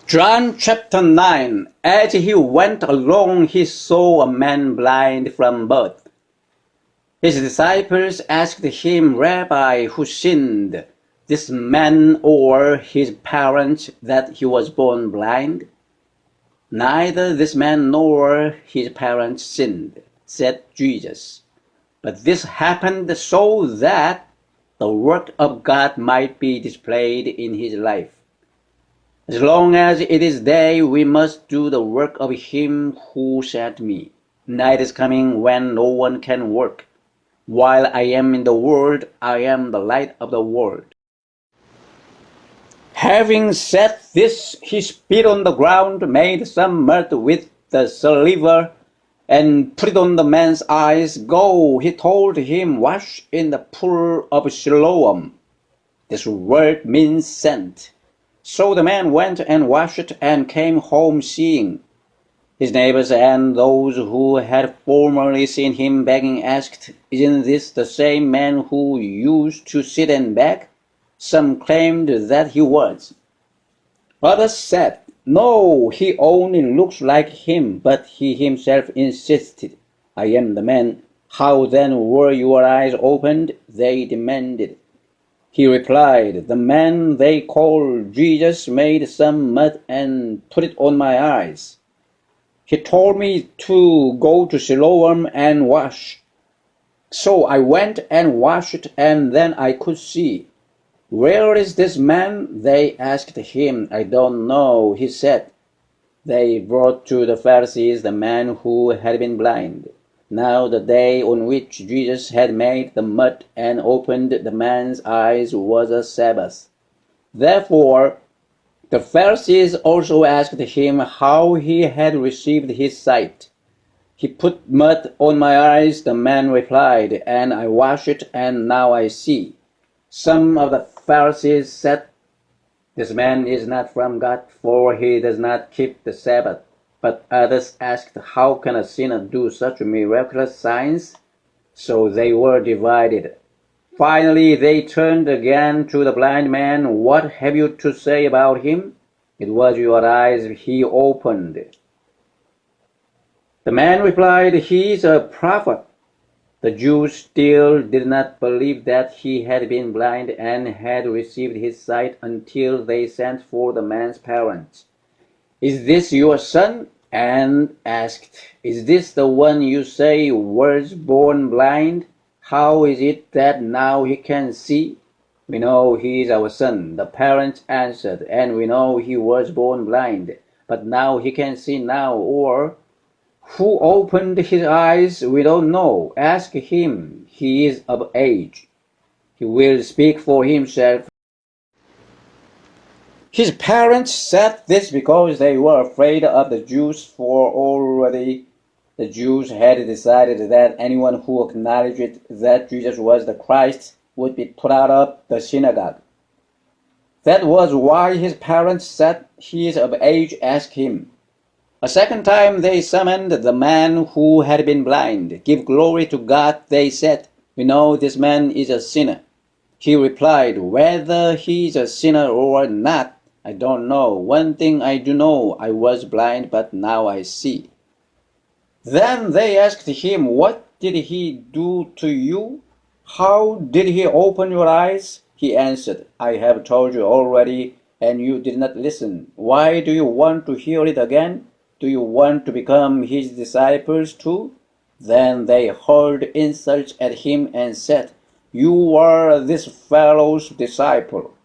John chapter 9. As he went along, he saw a man blind from birth. His disciples asked him, Rabbi, who sinned, this man or his parents, that he was born blind? Neither this man nor his parents sinned, said Jesus. But this happened so that the work of God might be displayed in his life. As long as it is day, we must do the work of him who sent me. Night is coming when no one can work. While I am in the world, I am the light of the world. Having said this, he spit on the ground, made some mud with the saliva, and put it on the man's eyes. Go, he told him, wash in the pool of Siloam. This word means sent. So the man went and washed and came home seeing. His neighbors and those who had formerly seen him begging asked, Isn't this the same man who used to sit and beg? Some claimed that he was. Others said, No, he only looks like him, but he himself insisted, I am the man. How then were your eyes opened? They demanded. He replied, The man they call Jesus made some mud and put it on my eyes. He told me to go to Siloam and wash. So I went and washed, and then I could see. Where is this man? They asked him. I don't know, he said. They brought to the Pharisees the man who had been blind. Now the day on which Jesus had made the mud and opened the man's eyes was a Sabbath. Therefore, the Pharisees also asked him how he had received his sight. He put mud on my eyes, the man replied, and I washed, and now I see. Some of the Pharisees said, This man is not from God, for he does not keep the Sabbath. But others asked, How can a sinner do such miraculous signs? So they were divided. Finally, they turned again to the blind man. What have you to say about him? It was your eyes he opened. The man replied, He is a prophet. The Jews still did not believe that he had been blind and had received his sight until they sent for the man's parents. Is this your son? And asked, Is this the one you say was born blind? How is it that now he can see? We know he is our son, the parents answered, and we know he was born blind, but now he can see now. Or, who opened his eyes? We don't know. Ask him. He is of age. He will speak for himself. His parents said this because they were afraid of the Jews, for already the Jews had decided that anyone who acknowledged that Jesus was the Christ would be put out of the synagogue. That was why his parents said, He is of age, ask him. A second time they summoned the man who had been blind. Give glory to God, they said. We know this man is a sinner. He replied, Whether he is a sinner or not, I don't know. One thing I do know, I was blind, but now I see. Then they asked him, What did he do to you? How did he open your eyes? He answered, I have told you already, and you did not listen. Why do you want to hear it again? Do you want to become his disciples too? Then they hurled insults at him and said, You are this fellow's disciple.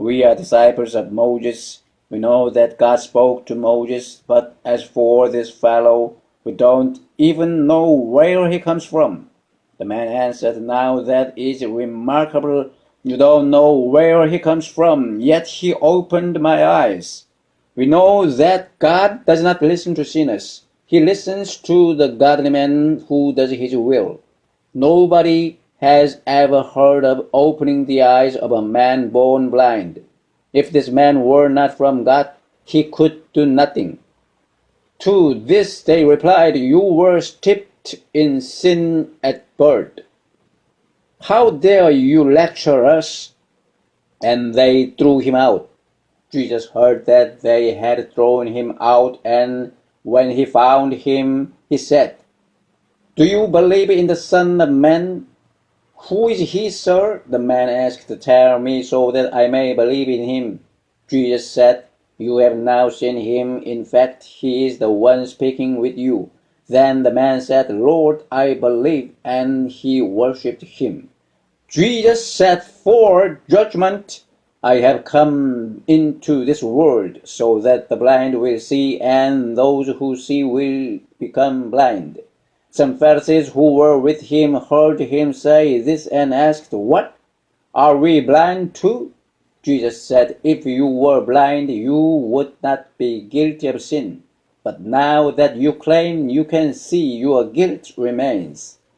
We are disciples of Moses. We know that God spoke to Moses, but as for this fellow, we don't even know where he comes from. The man answered, Now that is remarkable. You don't know where he comes from, yet he opened my eyes. We know that God does not listen to sinners. He listens to the godly man who does his will. Nobody has ever heard of opening the eyes of a man born blind. If this man were not from God, he could do nothing. To this they replied, You were steeped in sin at birth. How dare you lecture us? And they threw him out. Jesus heard that they had thrown him out, and when he found him, he said, "Do you believe in the Son of Man?" "Who is he, sir?" the man asked. "Tell me so that I may believe in him." Jesus said, "You have now seen him. In fact, he is the one speaking with you." Then the man said, "Lord, I believe," and he worshipped him. Jesus said, "For judgment I have come into this world, so that the blind will see, and those who see will become blind." Some Pharisees who were with him heard him say this and asked, "What? Are we blind too?" Jesus said, "If you were blind, you would not be guilty of sin. But now that you claim you can see, your guilt remains."